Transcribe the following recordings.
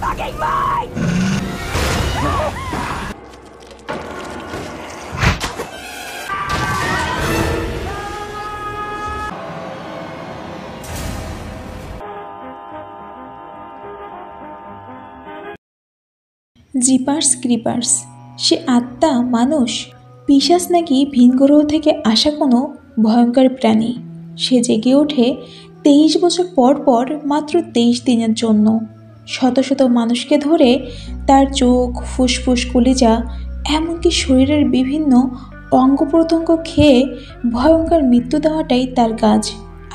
fucking mine! জিপার্স ক্রিপার্স, সে আত্মা মানুষ, পিশাচ নাকি ভিন গ্রহ থেকে আসা কোনো ভয়ঙ্কর প্রাণী। সে জেগে ওঠে 23 বছর পর পর মাত্র 23 দিনের জন্য। শত শত মানুষকে ধরে তার চোখ, ফুসফুস, কলিজা, এমনকি শরীরের বিভিন্ন অঙ্গ প্রত্যঙ্গ খেয়ে ভয়ঙ্কর মৃত্যু দেওয়াটাই তার কাজ।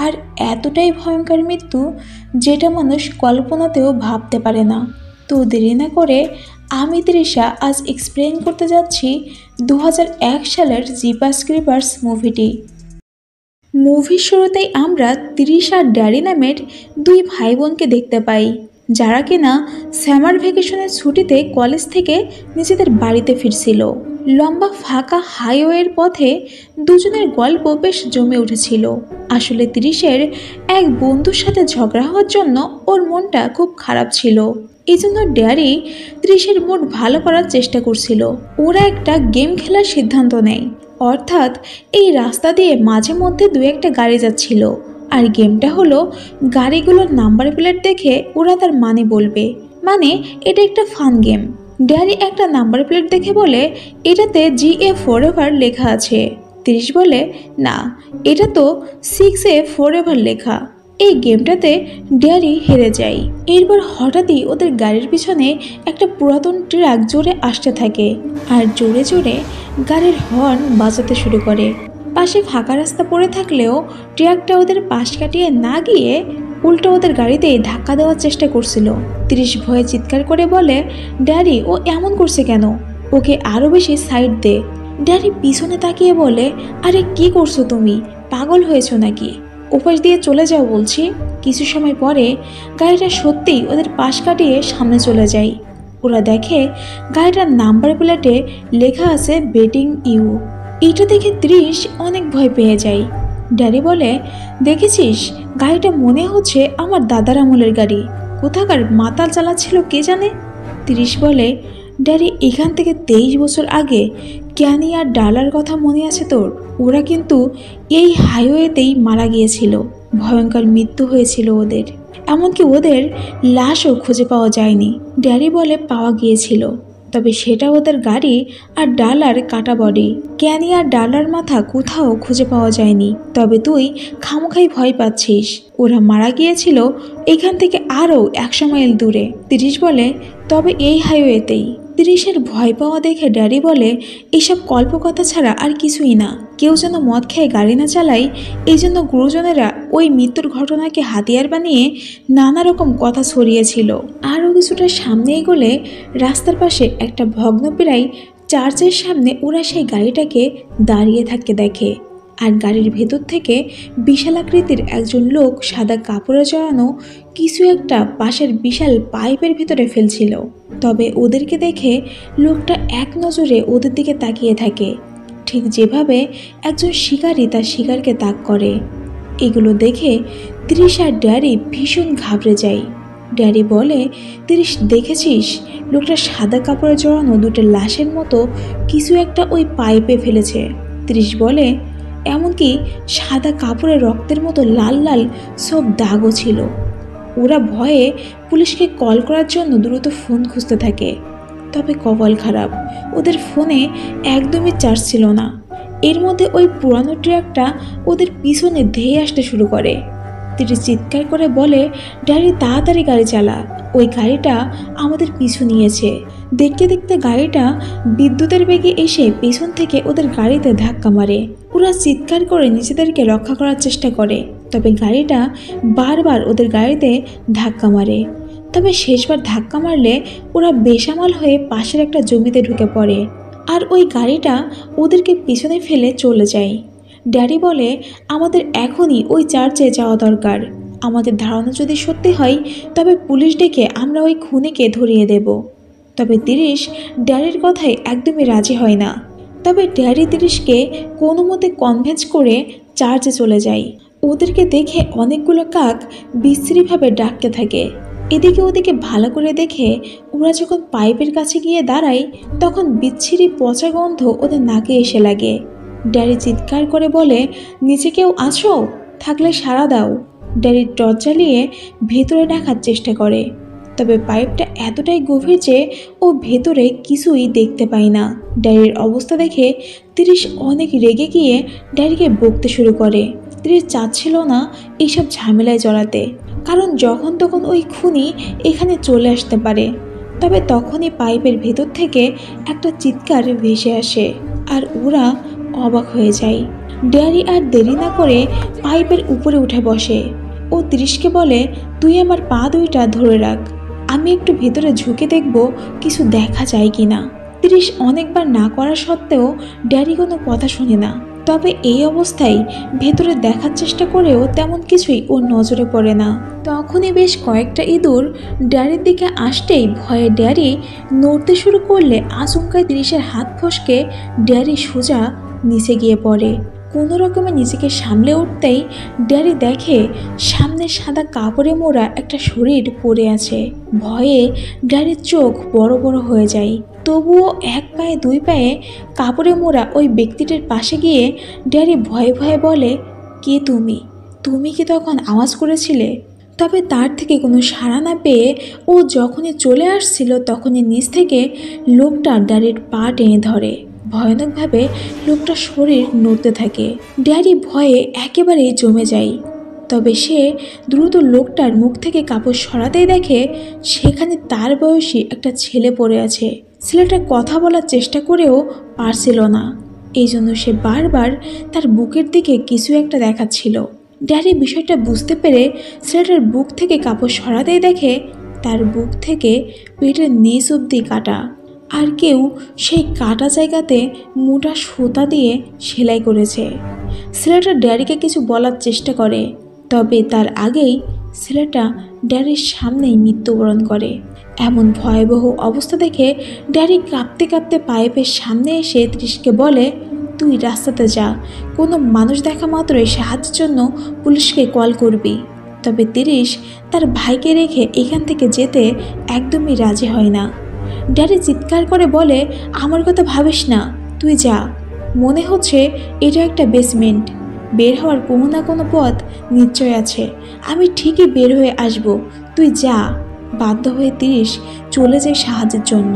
আর এতটাই ভয়ঙ্কর মৃত্যু যেটা মানুষ কল্পনাতেও ভাবতে পারে না। তো দেরি না করে আমি তৃষা আজ এক্সপ্লেন করতে যাচ্ছি 2001 সালের জিপার্স ক্রিপার্স মুভিটি। মুভির শুরুতেই আমরা তৃষা আর ড্যারি নামের দুই ভাই বোনকে দেখতে পাই, যারা কিনা সামার ভ্যাকেশনের ছুটিতে কলেজ থেকে নিজেদের বাড়িতে ফিরছিল। লম্বা ফাঁকা হাইওয়ের পথে দুজনের গল্প বেশ জমে উঠেছিল। আসলে তৃষের এক বন্ধুর সাথে ঝগড়া হওয়ার জন্য ওর মনটা খুব খারাপ ছিল। এই জন্য ড্যারি তৃষের মুড ভালো করার চেষ্টা করছিল। ওরা একটা গেম খেলার সিদ্ধান্ত নেয়, অর্থাৎ এই রাস্তা দিয়ে মাঝে মধ্যে দু একটা গাড়ি যাচ্ছিল, আর গেমটা হলো গাড়িগুলোর নাম্বার প্লেট দেখে ওরা তার মানে বলবে। মানে এটা একটা ফান গেম। ড্যারি একটা নাম্বার প্লেট দেখে বলে, এটাতে GA ফরএভার লেখা আছে। তৃষ বলে, না, এটা তো 6A ফরএভার লেখা। এই গেমটাতে ড্যারি হেরে যায়। এরপর হঠাৎই ওদের গাড়ির পিছনে একটা পুরাতন ট্রাক জোরে আসতে থাকে, আর জোরে জোরে গাড়ির হর্ন বাজাতে শুরু করে। পাশে ফাঁকা রাস্তা পড়ে থাকলেও ট্রাকটা ওদের পাশ কাটিয়ে না গিয়ে উল্টো ওদের গাড়িতেই ধাক্কা দেওয়ার চেষ্টা করছিল। তৃষ ভয়ে চিৎকার করে বলে, ড্যারি, ও এমন করছে কেন? ওকে আরও বেশি সাইড দে। ড্যারি পিছনে তাকিয়ে বলে, আরে কি করছো তুমি? পাগল হয়েছো নাকি? ওপাশ দিয়ে চলে যাও বলছি। কিছু সময় পরে গাড়িটা সত্যিই ওদের পাশ কাটিয়ে সামনে চলে যায়। ওরা দেখে গাড়িটার নাম্বার প্লেটে লেখা আছে বেটিং ইউ। এইটা দেখে তৃষ অনেক ভয় পেয়ে যায়। ড্যারি বলে, দেখেছিস, গাড়িটা মনে হচ্ছে আমার দাদার আমলের গাড়ি। কোথাকার মাতাল চালাচ্ছিল কে জানে। তৃষ বলে, ড্যারি, এখান থেকে 23 বছর আগে ক্যানি আর ডালার কথা মনে আছে তোর? ওরা কিন্তু এই হাইওয়েতেই মারা গিয়েছিল। ভয়ঙ্কর মৃত্যু হয়েছিল ওদের, এমনকি ওদের লাশও খুঁজে পাওয়া যায়নি। ড্যারি বলে, পাওয়া গিয়েছিল, তবে সেটা ওদের গাড়ি আর ডালার কাটা বডি। ক্যানি আর ডালার মাথা কোথাও খুঁজে পাওয়া যায়নি। তবে তুই খামোখাই ভয় পাচ্ছিস। ওরা মারা গিয়েছিল এখান থেকে আরও 100 মাইল দূরে। তৃষ বলে, তবে এই হাইওয়েতেই। তৃষের ভয় পাওয়া দেখে ড্যাডি বলে, এইসব কল্পকথা ছাড়া আর কিছুই না। কেউ যেন মদ খেয়ে গাড়ি না চালায়, এই জন্য গুরুজনেরা ওই মৃত্যুর ঘটনাকে হাতিয়ার বানিয়ে নানা রকম কথা ছড়িয়েছিল। আরও কিছুটা সামনে এগোলে রাস্তার পাশে একটা ভগ্নপ্রায় চার্চের সামনে ওরা সেই গাড়িটাকে দাঁড়িয়ে থাকতে দেখে, আর গাড়ির ভেতর থেকে বিশাল আকৃতির একজন লোক সাদা কাপড়ে জড়ানো কিছু একটা পাশের বিশাল পাইপের ভিতরে ফেলছিল। তবে ওদেরকে দেখে লোকটা এক নজরে ওদের দিকে তাকিয়ে থাকে, ঠিক যেভাবে একজন শিকারী তার শিকারকে তাক করে। এগুলো দেখে তৃষ আর ড্যারি ভীষণ ঘাবড়ে যায়। ড্যারি বলে, তৃষ, দেখেছিস, লোকটা সাদা কাপড়ে জড়ানো দুটো লাশের মতো কিছু একটা ওই পাইপে ফেলেছে। তৃষ বলে, এমনকি সাদা কাপড়ে রক্তের মতো লাল লাল সব দাগও ছিল। ওরা ভয়ে পুলিশকে কল করার জন্য দ্রুত ফোন খুঁজতে থাকে। তবে কপাল খারাপ, ওদের ফোনে একদমই চার্জ ছিল না। এর মধ্যে ওই পুরানো ট্রাকটা ওদের পিছনে ধেয়ে আসতে শুরু করে। তিনি চিৎকার করে বলে, ড্যাডি, তাড়াতাড়ি গাড়ি চালা, ওই গাড়িটা আমাদের পিছু নিয়েছে। দেখতে দেখতে গাড়িটা বিদ্যুতের বেগে এসে পেছন থেকে ওদের গাড়িতে ধাক্কা মারে। ওরা চিৎকার করে নিজেদেরকে রক্ষা করার চেষ্টা করে, তবে গাড়িটা বারবার ওদের গাড়িতে ধাক্কা মারে। তবে শেষবার ধাক্কা মারলে ওরা বেসামাল হয়ে পাশের একটা জমিতে ঢুকে পড়ে, আর ওই গাড়িটা ওদেরকে পিছনে ফেলে চলে যায়। ড্যাডি বলে, আমাদের এখনই ওই চার্চে যাওয়া দরকার। আমাদের ধারণা যদি সত্যি হয় তবে পুলিশ ডেকে আমরা ওই খুনিকে ধরিয়ে দেব। তবে তৃষ ড্যাডির কথায় একদমই রাজি হয় না। তবে ড্যাডি তৃষকে কোনো মতে কনভিন্স করে চার্চে চলে যায়। ওদেরকে দেখে অনেকগুলো কাক বিশ্রীভাবে ডাকতে থাকে। এদিকে ওদিকে ভালো করে দেখে ওরা যখন পাইপের কাছে গিয়ে দাঁড়ায় তখন বিচ্ছিরি পচা গন্ধ ওদের নাকে এসে লাগে। ড্যাডি চিৎকার করে বলে, নিচে কেউ আছো? থাকলে সাড়া দাও। ড্যাডি টর্চ জ্বালিয়ে ভেতরে দেখার চেষ্টা করে, তবে পাইপটা এতটাই গভীর যে ও ভেতরে কিছুই দেখতে পায় না। ড্যাডির অবস্থা দেখে তিরিশ অনেক রেগে গিয়ে ড্যাডিকে বকতে শুরু করে। তিরিশ চাচ্ছিল না এইসব ঝামেলায় জড়াতে, কারণ যখন তখন ওই খুনি এখানে চলে আসতে পারে। তবে তখনই পাইপের ভেতর থেকে একটা চিৎকার ভেসে আসে আর ওরা অবাক হয়ে যায়। ড্যাডি আর দেরি না করে পাইপের উপরে উঠে বসে। ও তিরিশকে বলে, তুই আমার পা দুইটা ধরে রাখ, আমি একটু ভেতরে ঝুঁকে দেখব কিছু দেখা যায় কি না। তিরিশ অনেকবার না করা সত্ত্বেও ড্যাডি কোনো কথা শোনে না। তবে এই অবস্থায় ভেতরে দেখার চেষ্টা করেও তেমন কিছুই ওর নজরে পড়ে না। তখনই বেশ কয়েকটা ইঁদুর ড্যাডির দিকে আসতেই ভয়ে ড্যাডি নড়তে শুরু করলে আচমকায় তিরিশের হাত ফসকে ড্যাডি সোজা নিচে গিয়ে পড়ে। কোনো রকমে নিজেকে সামলে উঠতেই ড্যাডি দেখে সামনে সাদা কাপড়ে মোড়া একটা শরীর পড়ে আছে। ভয়ে ড্যাডির চোখ বড় বড় হয়ে যায়। তবুও এক পায়ে দুই পায়ে কাপড়ে মোড়া ওই ব্যক্তিটির পাশে গিয়ে ড্যাডি ভয়ে ভয়ে বলে, কে তুমি? তুমি কি তখন আওয়াজ করেছিলে? তবে তার থেকে কোনো সাড়া না পেয়ে ও যখনই চলে আসছিল তখনই নিচ থেকে লোকটা ড্যাডির পা টেনে ধরে। ভয়ানকভাবে লোকটার শরীর নড়তে থাকে। ড্যাডি ভয়ে একেবারে জমে যায়। তবে সে দ্রুত লোকটার মুখ থেকে কাপড় সরাতেই দেখে সেখানে তার বয়সী একটা ছেলে পড়ে আছে। ছেলেটা কথা বলার চেষ্টা করেও পারছিল না, এই জন্য সে বারবার তার বুকের দিকে কিছু একটা দেখাচ্ছিল। ড্যাডি বিষয়টা বুঝতে পেরে ছেলেটার বুক থেকে কাপড় সরাতেই দেখে তার বুক থেকে পেটের নিচ অবধি কাটা, আর কেউ সেই কাটা জায়গাতে মোটা সুতা দিয়ে সেলাই করেছে। ছেলেটা ড্যাডিকে কিছু বলার চেষ্টা করে, তবে তার আগেই ছেলেটা ড্যাডির সামনেই মৃত্যুবরণ করে। এমন ভয়াবহ অবস্থা দেখে ড্যাডি কাঁপতে কাঁপতে পাইপের সামনে এসে ত্রিশকে বলে, তুই রাস্তাতে যা, কোনো মানুষ দেখা মাত্রই সাহায্যের জন্য পুলিশকে কল করবি। তবে তিরিশ তার ভাইকে রেখে এখান থেকে যেতে একদমই রাজি হয় না। ড্যাডি চিৎকার করে বলে, আমার কথা ভাবিস না, তুই যা। মনে হচ্ছে এটা একটা বেসমেন্ট, বের হওয়ার কোনো না কোনো পথ নিশ্চয় আছে, আমি ঠিকই বের হয়ে আসব, তুই যা। বাধ্য হয়ে তিরিশ চলে যায় সাহায্যের জন্য।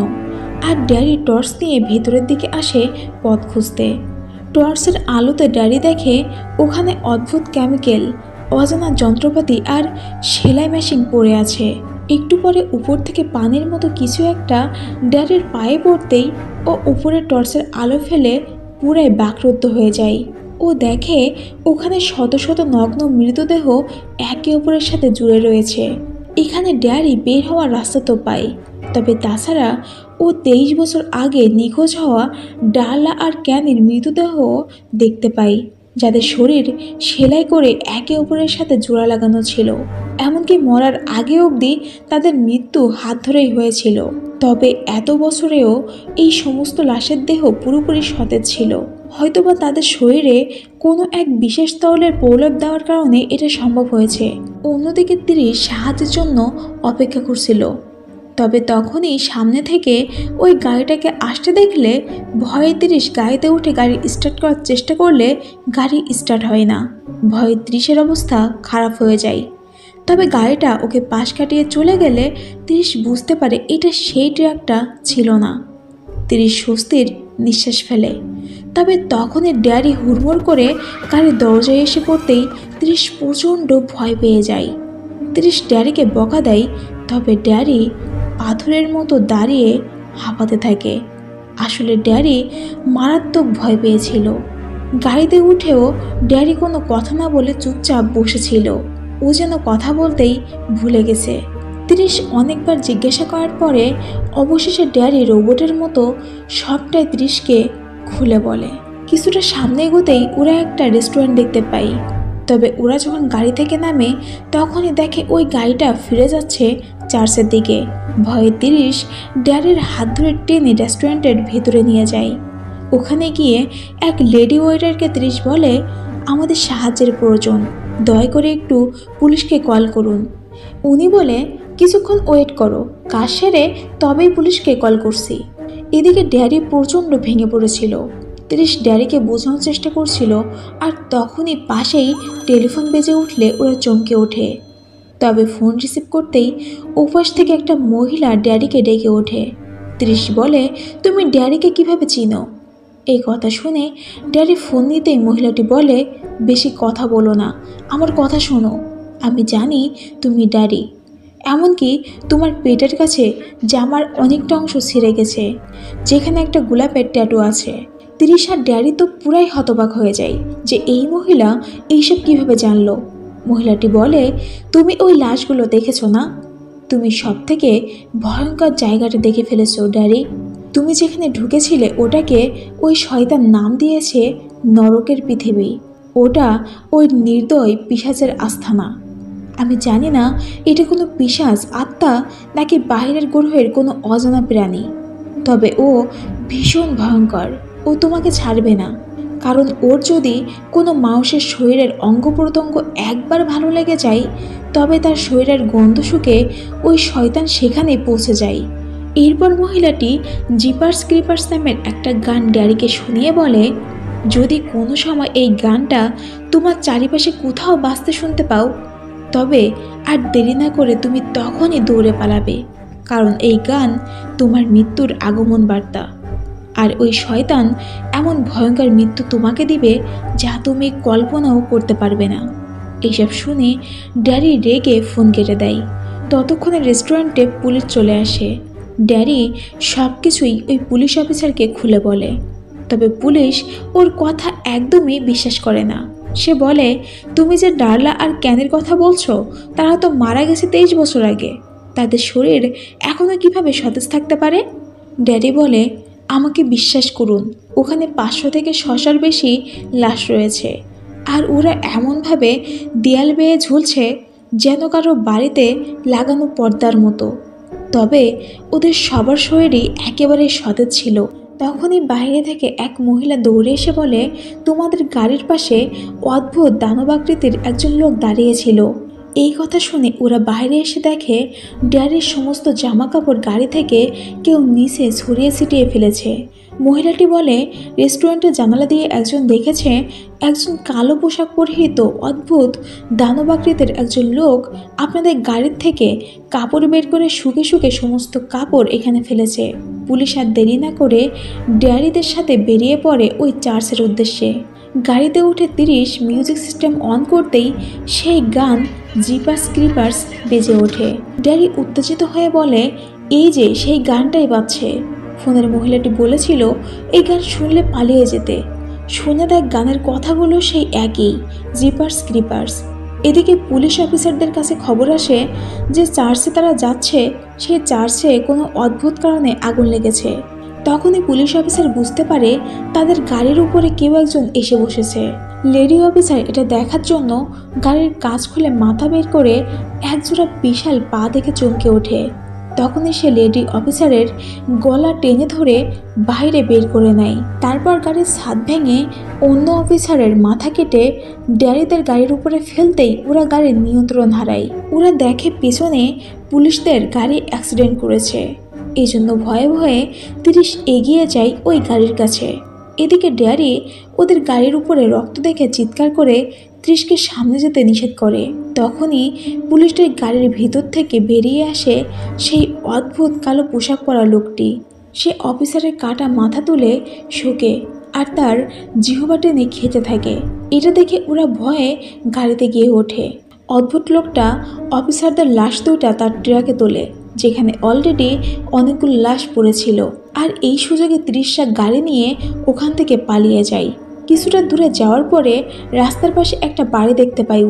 আর ড্যাডি টর্চ নিয়ে ভেতরের দিকে আসে পথ খুঁজতে। টর্চের আলোতে ড্যাডি দেখে ওখানে অদ্ভুত কেমিক্যাল, অজানা যন্ত্রপাতি আর সেলাই মেশিন পড়ে আছে। একটু পরে উপর থেকে পানির মতো কিছু একটা ড্যাডির পায়ে পড়তেই ও উপরে টর্চের আলো ফেলে পুরাই বাকরুদ্ধ হয়ে যায়। ও দেখে ওখানে শত শত নগ্ন মৃতদেহ একে অপরের সাথে জুড়ে রয়েছে। এখানে ড্যাডি বের হওয়ার রাস্তা তো পায়, তবে তাছাড়া ও 23 বছর আগে নিখোঁজ হওয়া ডালা আর ক্যানির মৃতদেহ দেখতে পায়, যাদের শরীর সেলাই করে একে অপরের সাথে জোড়া লাগানো ছিল। এমনকি মরার আগে অবধি তাদের মৃত্যু হাত ধরেই হয়েছিল। তবে এত বছরেও এই সমস্ত লাশের দেহ পুরোপুরি সতেজ ছিল। হয়তোবা তাদের শরীরে কোনো এক বিশেষ তরলের প্রলেপ দেওয়ার কারণে এটা সম্ভব হয়েছে। অন্যদিকে তিরিশ সাহায্যের জন্য অপেক্ষা করছিল। তবে তখনই সামনে থেকে ওই গাড়িটাকে আসতে দেখলে ভয়ে তিরিশ গাড়িতে উঠে গাড়ি স্টার্ট করার চেষ্টা করলে গাড়ি স্টার্ট হয় না। ভয়ে তিরিশের অবস্থা খারাপ হয়ে যায়। তবে গাড়িটা ওকে পাশ কাটিয়ে চলে গেলে তিরিশ বুঝতে পারে এটা সেই ট্রাকটা ছিল না। তিরিশ স্বস্তির নিঃশ্বাস ফেলে। তবে তখনই ড্যাডি হুড়মুড় করে গাড়ির দরজায় এসে পড়তেই তিরিশ প্রচণ্ড ভয় পেয়ে যায়। তিরিশ ড্যাডিকে বকা দেয়, তবে ড্যাডি পাথরের মতো দাঁড়িয়ে হাঁপাতে থাকে। আসলে ড্যাডি মারাত্মক ভয় পেয়েছিল। গাড়িতে উঠেও ড্যাডি কোনো কথা না বলে চুপচাপ বসেছিল। ও যেন কথা বলতেই ভুলে গেছে। তিরিশ অনেকবার জিজ্ঞাসা করার পরে অবশেষে ড্যাডি রোবটের মতো সবটাই তিরিশকে খুলে বলে। কিছুটা সামনে এগোতেই ওরা একটা রেস্টুরেন্ট দেখতে পায়। তবে ওরা যখন গাড়ি থেকে নামে তখনই দেখে ওই গাড়িটা ফিরে যাচ্ছে চার্চের দিকে। ভয়ে তিরিশ ড্যাডির হাত ধরে টেনে রেস্টুরেন্টের ভেতরে নিয়ে যায়। ওখানে গিয়ে এক লেডি ওয়েটারকে তিরিশ বলে, আমাদের সাহায্যের প্রয়োজন, দয়া করে একটু পুলিশকে কল করুন। উনি বলে, কিছুক্ষণ ওয়েট করো, কাজ সেরে তবেই পুলিশকে কল করছি। এদিকে ড্যারি প্রচণ্ড ভেঙে পড়েছিল। তিরিশ ড্যারিকে বোঝানোর চেষ্টা করছিল, আর তখনই পাশেই টেলিফোন বেজে উঠলে ওরা চমকে ওঠে। তবে ফোন রিসিভ করতেই ওপাশ থেকে একটা মহিলা ড্যারিকে ডেকে ওঠে। তিরিশ বলে, তুমি ড্যারিকে কিভাবে চিনো? এই কথা শুনে ড্যারি ফোন নিতেই মহিলাটি বলে, বেশি কথা বলো না, আমার কথা শোনো। আমি জানি তুমি ড্যারি, এমনকি তোমার পেটের কাছে জামার অনেকটা অংশ ছিঁড়ে গেছে, যেখানে একটা গোলাপের ট্যাটু আছে। তিরিশ আর ড্যারি তো পুরাই হতবাক হয়ে যায় যে এই মহিলা এইসব কিভাবে জানলো। মহিলাটি বলে, তুমি ওই লাশগুলো দেখেছো না? তুমি সব থেকে ভয়ঙ্কর জায়গাটা দেখে ফেলেছো ড্যারি। তুমি যেখানে ঢুকেছিলে ওটাকে ওই শয়তান নাম দিয়েছে নরকের পৃথিবী। ওটা ওই নির্দয় পিশাচের আস্থানা। আমি জানি না এটা কোনো পিশাচ আত্মা নাকি বাইরের গ্রহের কোনো অজানা প্রাণী, তবে ও ভীষণ ভয়ঙ্কর। ও তোমাকে ছাড়বে না, কারণ ওর যদি কোনো মানুষের শরীরের অঙ্গ প্রত্যঙ্গ একবার ভালো লেগে যায়, তবে তার শরীরের গন্ধ শুকে ওই শয়তান সেখানেই পৌঁছে যায়। এরপর মহিলাটি জিপার্স ক্রিপার্স নামের একটা গান ড্যারিকে শুনিয়ে বলে, যদি কোনো সময় এই গানটা তোমার চারিপাশে কোথাও বাজতে শুনতে পাও, তবে আর দেরি না করে তুমি তখনই দৌড়ে পালাবে, কারণ এই গান তোমার মৃত্যুর আগমন বার্তা। আর ওই শয়তান এমন ভয়ঙ্কর মৃত্যু তোমাকে দিবে যা তুমি কল্পনাও করতে পারবে না। এইসব শুনে ড্যারি রেগে ফোন কেটে দেয়। ততক্ষণে রেস্টুরেন্টে পুলিশ চলে আসে। ড্যারি সব কিছুই ওই পুলিশ অফিসারকে খুলে বলে, তবে পুলিশ ওর কথা একদমই বিশ্বাস করে না। সে বলে, তুমি যে ডার্লা আর ক্যানের কথা বলছো, তারা তো মারা গেছে 23 বছর আগে। তাদের শরীর এখনও কিভাবে সতেজ থাকতে পারে? ড্যাডি বলে, আমাকে বিশ্বাস করুন, ওখানে 500 থেকে 600-র বেশি লাশ রয়েছে, আর ওরা এমনভাবে দেয়াল বেয়ে ঝুলছে যেন কারো বাড়িতে লাগানো পর্দার মতো। তবে ওদের সবার শরীরই একেবারে সতেজ ছিল। তখনই বাইরে থেকে এক মহিলা দৌড়ে এসে বলে, তোমাদের গাড়ির পাশে অদ্ভুত দানবাকৃতির একজন লোক দাঁড়িয়েছিল। এই কথা শুনে ওরা বাইরে এসে দেখে ড্যারির সমস্ত জামা কাপড় গাড়ি থেকে কেউ নিচে ছড়িয়ে ছিটিয়ে ফেলেছে। মহিলাটি বলে, রেস্টুরেন্টের জানালা দিয়ে একজন দেখেছে একজন কালো পোশাক পরিহিত অদ্ভুত দানবাকৃতির একজন লোক আপনাদের গাড়ির থেকে কাপড় বের করে শুকে শুকে সমস্ত কাপড় এখানে ফেলেছে। পুলিশ আর দেরি না করে ড্যারিদের সাথে বেরিয়ে পড়ে ওই চার্চের উদ্দেশ্যে। গাড়িতে উঠে 30 মিউজিক সিস্টেম অন করতেই সেই গান জিপার্স ক্রিপার্স বেজে ওঠে। ড্যারি উত্তেজিত হয়ে বলে, এই যে সেই গানটাই বাজছে। ফোনের মহিলাটি বলেছিল এই গান শুনলে পালিয়ে যেতে। শুনে দেখ গানের কথাগুলো সেই একই, জিপার্স ক্রিপার্স। এদিকে পুলিশ অফিসারদের কাছে খবর আসে যে চার্চে তারা যাচ্ছে, সেই চার্চে কোনো অদ্ভুত কারণে আগুন লেগেছে। তখনই পুলিশ অফিসার বুঝতে পারে তাদের গাড়ির উপরে কেউ একজন এসে বসেছে। লেডি অফিসার এটা দেখার জন্য গাড়ির কাঁচ খুলে মাথা বের করে একজোড়া বিশাল পা দেখে চমকে ওঠে। তখনই সে লেডি অফিসারের গলা টেনে ধরে বাইরে বের করে নেয়। তারপর গাড়ির ছাদ ভেঙে অন্য অফিসারের মাথা কেটে ড্যারিদের গাড়ির উপরে ফেলতেই ওরা গাড়ির নিয়ন্ত্রণ হারায়। ওরা দেখে পেছনে পুলিশদের গাড়ি অ্যাক্সিডেন্ট করেছে। এই জন্য ভয়ে ভয়ে 30 এগিয়ে যায় ওই গাড়ির কাছে। এদিকে ড্যারি ওদের গাড়ির উপরে রক্ত দেখে চিৎকার করে 30কে সামনে যেতে নিষেধ করে। তখনই পুলিশদের গাড়ির ভিতর থেকে বেরিয়ে আসে সেই অদ্ভুত কালো পোশাক পরা লোকটি। সে অফিসারের কাটা মাথা তুলে শোকে আর তার জিহ্বা টেনে খেতে থাকে। এটা দেখে ওরা ভয়ে গাড়িতে গিয়ে ওঠে। অদ্ভুত লোকটা অফিসারদের লাশ দুইটা তার ট্রাকে তোলে, যেখানে অলরেডি অনেকগুলো লাশ পড়েছিল। আর এই সুযোগে 30টা গাড়ি নিয়ে ওখান থেকে পালিয়ে যায়। কিছুটা দূরে যাওয়ার পরে রাস্তার পাশে একটা বাড়ি দেখতে পায়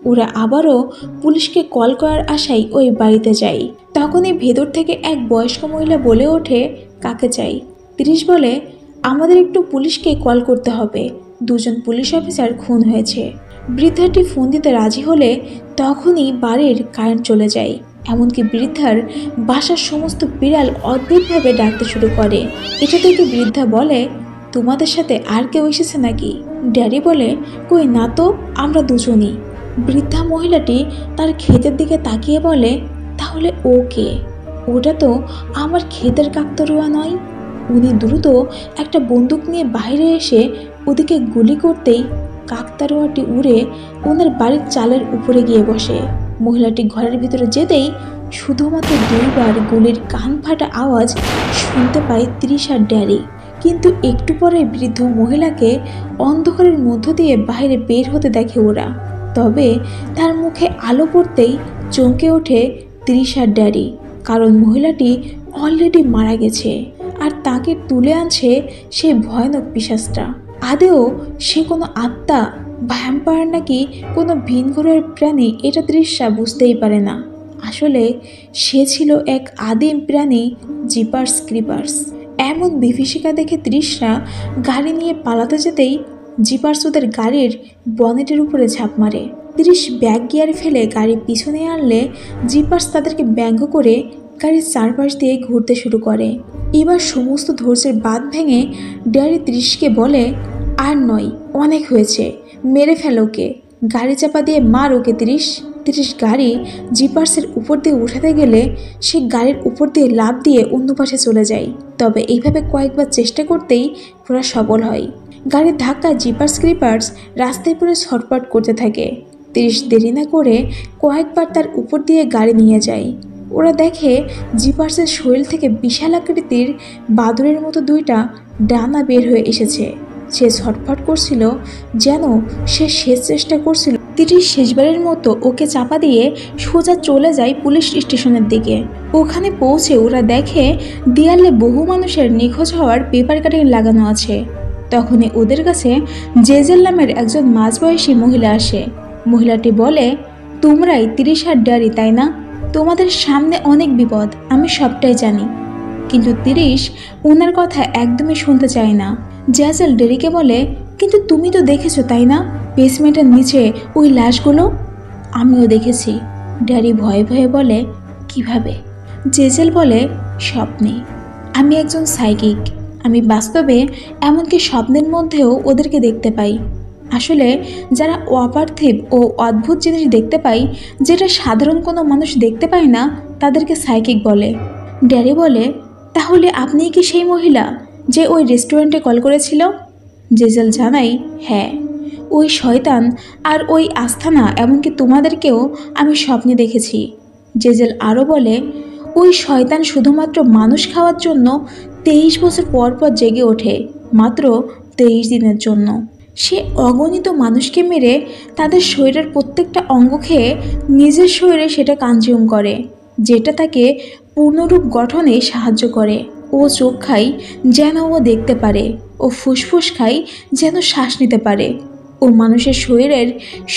ওরা আবারও পুলিশকে কল করার আশায় ওই বাড়িতে যায়। তখনই ভেতর থেকে এক বয়স্ক মহিলা বলে ওঠে, কাকে চাই? 30 বলে, আমাদের একটু পুলিশকে কল করতে হবে, 2 জন পুলিশ অফিসার খুন হয়েছে। বৃদ্ধাটি ফোন দিতে রাজি হলে তখনই বাড়ির কারেন্ট চলে যায়। এমনকি বৃদ্ধার বাসার সমস্ত বিড়াল অদ্ভুতভাবে ডাকতে শুরু করে। এটা থেকে বৃদ্ধা বলে, তোমাদের সাথে আর কেউ এসেছে নাকি? ড্যাডি বলে, কই না তো, আমরা দুজনই। বৃদ্ধা মহিলাটি তার ক্ষেতের দিকে তাকিয়ে বলে, তাহলে ও কে? ওটা তো আমার ক্ষেতের কাকতাড়ুয়া নয়। উনি দ্রুত একটা বন্দুক নিয়ে বাইরে এসে ওদিকে গুলি করতেই কাকতাড়ুয়াটি উড়ে ওনার বাড়ির চালের উপরে গিয়ে বসে। মহিলাটি ঘরের ভিতরে যেতেই শুধুমাত্র 2বার গুলির কান ফাটা আওয়াজ শুনতে পায় তৃষার ড্যাডি। কিন্তু একটু পরে বৃদ্ধ মহিলাকে অন্ধকারের মধ্য দিয়ে বাইরে বের হতে দেখে ওরা। তবে তার মুখে আলো পড়তেই চমকে ওঠে তৃষার ড্যাডি, কারণ মহিলাটি অলরেডি মারা গেছে আর তাকে তুলে আনছে সেই ভয়ানক পিশাচটা। আদেও সে কোনো আত্মা, ভ্যাম্পায়ার নাকি কোনো ভিনগ্রহের প্রাণী এটা তৃষা বুঝতেই পারে না। আসলে সে ছিল এক আদিম প্রাণী, জিপার্স ক্রিপার্স। এমন বিভীষিকা দেখে তৃষা গাড়ি নিয়ে পালাতে যেতেই জিপার্স ওদের গাড়ির বনেটের উপরে ঝাঁপ মারে। তৃষ ব্যাক গিয়ার ফেলে গাড়ি পিছনে আনলে জিপার্স তাদেরকে ব্যঙ্গ করে গাড়ির চারপাশ দিয়ে ঘুরতে শুরু করে। এবার সমস্ত ধৈর্যের বাঁধ ভেঙে ড্যাডি তৃষকে বলে, আর নয়, অনেক হয়েছে, মেরে ফেল ওকে, গাড়ি চাপা দিয়ে মার ওকে তৃষ। তৃষ গাড়ি জিপার্সের উপর দিয়ে উঠাতে গেলে সে গাড়ির উপর দিয়ে লাফ দিয়ে অন্য পাশে চলে যায়। তবে এইভাবে কয়েকবার চেষ্টা করতেই ওরা সফল হয়। গাড়ির ধাক্কায় জিপার্স ক্রিপার্স রাস্তায় পড়ে ছটপট করতে থাকে। তৃষ দেরি না করে কয়েকবার তার উপর দিয়ে গাড়ি নিয়ে যায়। ওরা দেখে জিপার্সের শরীর থেকে বিশাল আকৃতির বাদুড়ের মতো 2টা ডানা বের হয়ে এসেছে। সে ছটফট করছিল, যেন সে শেষ চেষ্টা করছিল। তৃষ শেষবারের মতো ওকে চাপা দিয়ে সোজা চলে যায় পুলিশ স্টেশনের দিকে। ওখানে পৌঁছে ওরা দেখে দেয়ালে বহু মানুষের নিখোঁজ হওয়ার পেপার কাটিং লাগানো আছে। তখনই ওদের কাছে জেজেল নামের একজন মাঝবয়সী মহিলা আসে। মহিলাটি বলে, তোমরাই তৃষার ড্যাডি তাই না? তোমাদের সামনে অনেক বিপদ, আমি সবটাই জানি। কিন্তু তৃষ ওনার কথা একদমই শুনতে চায় না। জেজেল ড্যাডিকে বলে, কিন্তু তুমি তো দেখেছো তাই না, বেসমেন্টের নিচে ওই লাশগুলো? আমিও দেখেছি। ড্যাডি ভয়ে ভয়ে বলে, কিভাবে? জেজেল বলে, স্বপ্নে। আমি একজন সাইকিক, আমি বাস্তবে এমনকি স্বপ্নের মধ্যেও ওদেরকে দেখতে পাই। আসলে যারা অপার্থিব ও অদ্ভুত জিনিস দেখতে পায়, যেটা সাধারণ কোনো মানুষ দেখতে পায় না, তাদেরকে সাইকিক বলে। ড্যাডি বলে, তাহলে আপনিই কি সেই মহিলা যে ওই রেস্টুরেন্টে কল করেছিল? জেজেল জানাই, হ্যাঁ, ওই শয়তান আর ওই আস্থানা, এমনকি তোমাদেরকেও আমি স্বপ্নে দেখেছি। জেজেল আরও বলে, ওই শয়তান শুধুমাত্র মানুষ খাওয়ার জন্য 23 বছর পর পর জেগে ওঠে, মাত্র 23 দিনের জন্য। সে অগণিত মানুষকে মেরে তাদের শরীরের প্রত্যেকটা অঙ্গ খেয়ে নিজের শরীরে সেটা কনজিউম করে, যেটা তাকে পূর্ণরূপ গঠনে সাহায্য করে। ও চোখ খায় যেন ও দেখতে পারে, ও ফুসফুস খায় যেন শ্বাস নিতে পারে। ও মানুষের শরীরের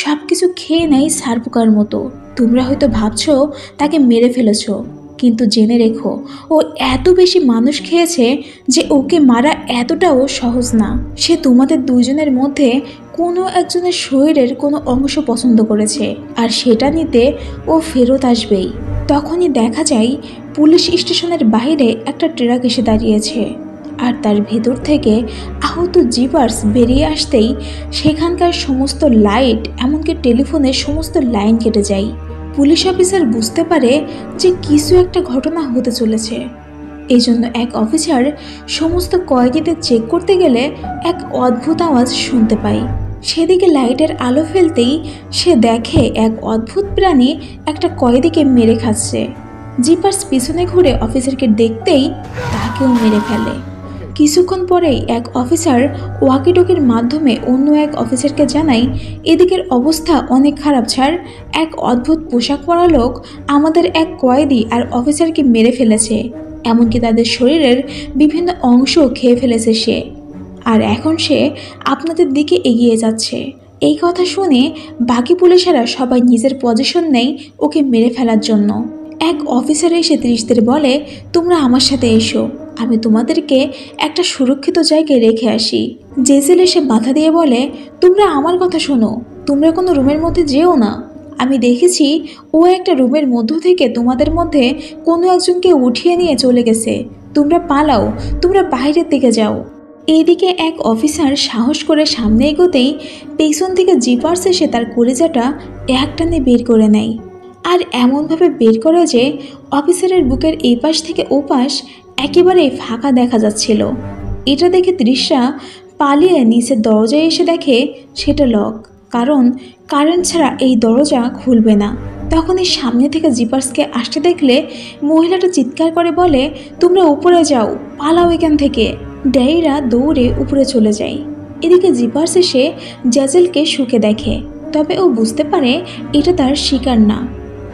সব কিছু খেয়ে নেয় সারপোকার মতো। তোমরা হয়তো ভাবছো তাকে মেরে ফেলেছো, কিন্তু জেনে রেখো ও এত বেশি মানুষ খেয়েছে যে ওকে মারা এতটাও সহজ না। সে তোমাদের দুজনের মধ্যে কোনো একজনের শরীরের কোনো অংশ পছন্দ করেছে, আর সেটা নিতে ও ফেরত আসবেই। তখনই দেখা যায় পুলিশ স্টেশনের বাইরে একটা ট্রাক এসে দাঁড়িয়েছে, আর তার ভেতর থেকে আহত জিপার্স বেরিয়ে আসতেই সেখানকার সমস্ত লাইট, এমনকি টেলিফোনের সমস্ত লাইন কেটে যায়। পুলিশ অফিসার বুঝতে পারে যে কিছু একটা ঘটনা হতে চলেছে। এই জন্য এক অফিসার সমস্ত কয়েদিদের চেক করতে গেলে এক অদ্ভুত আওয়াজ শুনতে পায়। সেদিকে লাইটের আলো ফেলতেই সে দেখে এক অদ্ভুত প্রাণী একটা কয়েদিকে মেরে খাচ্ছে। জিপার্স পিছনে ঘুরে অফিসারকে দেখতেই তাকেও মেরে ফেলে। কিছুক্ষণ পরেই এক অফিসার ওয়াকিটকির মাধ্যমে অন্য এক অফিসারকে জানায়, এদিকের অবস্থা অনেক খারাপ স্যার, এক অদ্ভুত পোশাক পরা লোক আমাদের এক কয়েদি আর অফিসারকে মেরে ফেলেছে, এমনকি তাদের শরীরের বিভিন্ন অংশ খেয়ে ফেলেছে সে, আর এখন সে আপনাদের দিকে এগিয়ে যাচ্ছে। এই কথা শুনে বাকি পুলিশেরা সবাই নিজের পজিশন নেয় ওকে মেরে ফেলার জন্য। এক অফিসার এসে তৃষদের বলে, তোমরা আমার সাথে এসো, আমি তোমাদেরকে একটা সুরক্ষিত জায়গায় রেখে আসি। জেজেল এসে মাথা দিয়ে বলে, তোমরা আমার কথা শোনো, তোমরা কোনো রুমের মধ্যে যেও না। আমি দেখেছি ও একটা রুমের মধ্য থেকে তোমাদের মধ্যে কোনো একজনকে উঠিয়ে নিয়ে চলে গেছে। তোমরা পালাও, তোমরা বাইরের দিকে যাও। এইদিকে এক অফিসার সাহস করে সামনে এগোতেই পেছন থেকে জিপার্স এসে তার কলিজাটা একটানে বের করে নেয়। আর এমনভাবে বের করে যে অফিসারের বুকের এই পাশ থেকে ও পাশ একেবারেই ফাঁকা দেখা যাচ্ছিল। এটা দেখে তৃষা পালিয়ে নিচের দরজায় এসে দেখে সেটা লক, কারণ কারেন্ট ছাড়া এই দরজা খুলবে না। তখনই সামনে থেকে জিপার্সকে আসতে দেখলে মহিলাটা চিৎকার করে বলে, তোমরা উপরে যাও, পালাও এখান থেকে। ড্যারিরা দৌড়ে উপরে চলে যায়। এদিকে জিপার্স এসে জ্যাজেলকে শুকে দেখে, তবে ও বুঝতে পারে এটা তার শিকার না।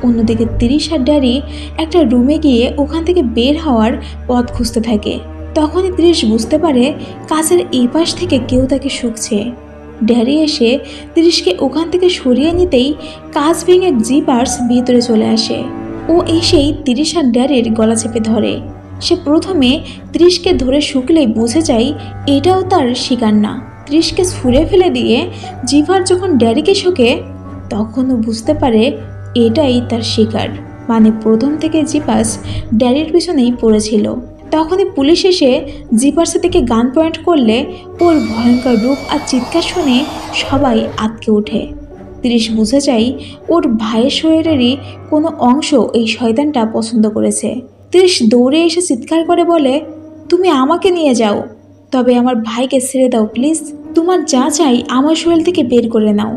অন্যদিকে তৃষ আর ড্যারি একটা রুমে গিয়ে ওখান থেকে বের হওয়ার পথ খুঁজতে থাকে। তখনই তৃষ বুঝতে পারে কাছের এই পাশ থেকে কেউ তাকে শুকছে। ড্যারি এসে তৃষকে ওখান থেকে সরিয়ে নিতেই কাঁচ ভেঙে জিপার্স ভিতরে চলে আসে। ও এসেই তৃষ আর ড্যারির গলা চেপে ধরে। সে প্রথমে তৃষকে ধরে শুকলেই বুঝে যায় এটাও তার শিকার না। তৃষকে ছুঁড়ে ফেলে দিয়ে জিপার যখন ড্যারিকে শোকে তখনও বুঝতে পারে এটাই তার শিকার, মানে প্রথম থেকে জিপার্স ড্যারির পিছনেই পড়েছিল। তখনই পুলিশ এসে জিপার্সের দিকে গান পয়েন্ট করলে ওর ভয়ঙ্কর রূপ আর চিৎকার শুনে সবাই আঁতকে ওঠে। তৃষ বুঝে যায় ওর ভাইয়ের শরীরেরই কোনো অংশ এই শয়তানটা পছন্দ করেছে। তৃষ দৌড়ে এসে চিৎকার করে বলে, তুমি আমাকে নিয়ে যাও, তবে আমার ভাইকে ছেড়ে দাও প্লিজ। তোমার যা চাই আমার শরীর থেকে বের করে নাও।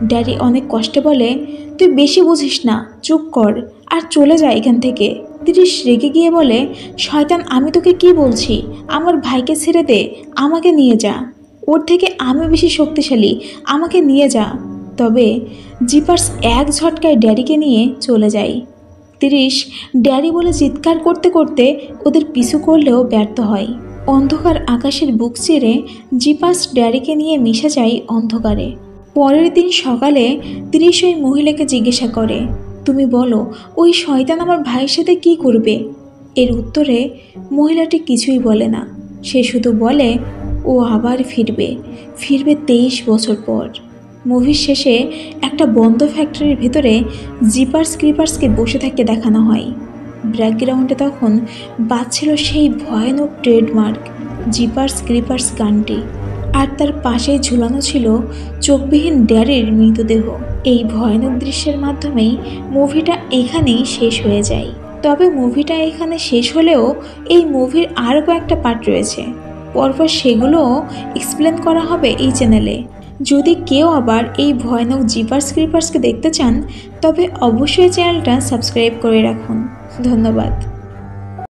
ড্যাডি অনেক কষ্টে বলে, তুই বেশি বুঝিস না, চুপ কর আর চলে যা এখান থেকে। তৃষ রেগে গিয়ে বলে, শয়তান আমি তোকে কি বলছি, আমার ভাইকে ছেড়ে দে, আমাকে নিয়ে যা, ওর থেকে আমি বেশি শক্তিশালী, আমাকে নিয়ে যা। তবে জিপার্স এক ঝটকায় ড্যাডিকে নিয়ে চলে যায়। তৃষ ড্যাডি বলে চিৎকার করতে করতে ওদের পিছু করলেও ব্যর্থ হয়। অন্ধকার আকাশের বুক চিরে জিপার্স ড্যাডিকে নিয়ে মিশে যায় অন্ধকারে। পরের দিন সকালে তৃষ ওই মহিলাকে জিজ্ঞাসা করে, তুমি বলো ওই শয়তান আমার ভাইয়ের সাথে কী করবে? এর উত্তরে মহিলাটি কিছুই বলে না। সে শুধু বলে ও আবার ফিরবে 23 বছর পর। মুভির শেষে একটা বন্ধ ফ্যাক্টরির ভেতরে জিপার্স ক্রিপার্সকে বসে থাকতে দেখানো হয়। ব্যাকগ্রাউন্ডে তখন বাজছিল সেই ভয়ানক ট্রেডমার্ক জিপার্স ক্রিপার্স গানটি, আর তার পাশেই ঝুলানো ছিল চোখবিহীন ড্যারির মৃতদেহ। এই ভয়ানক দৃশ্যের মাধ্যমেই মুভিটা এখানেই শেষ হয়ে যায়। তবে মুভিটা এখানে শেষ হলেও এই মুভির আরও কয়েকটা পার্ট রয়েছে, পরপর সেগুলোও এক্সপ্লেন করা হবে এই চ্যানেলে। যদি কেউ আবার এই ভয়ানক জিপার্স ক্রিপার্সকে দেখতে চান তবে অবশ্যই চ্যানেলটা সাবস্ক্রাইব করে রাখুন। ধন্যবাদ।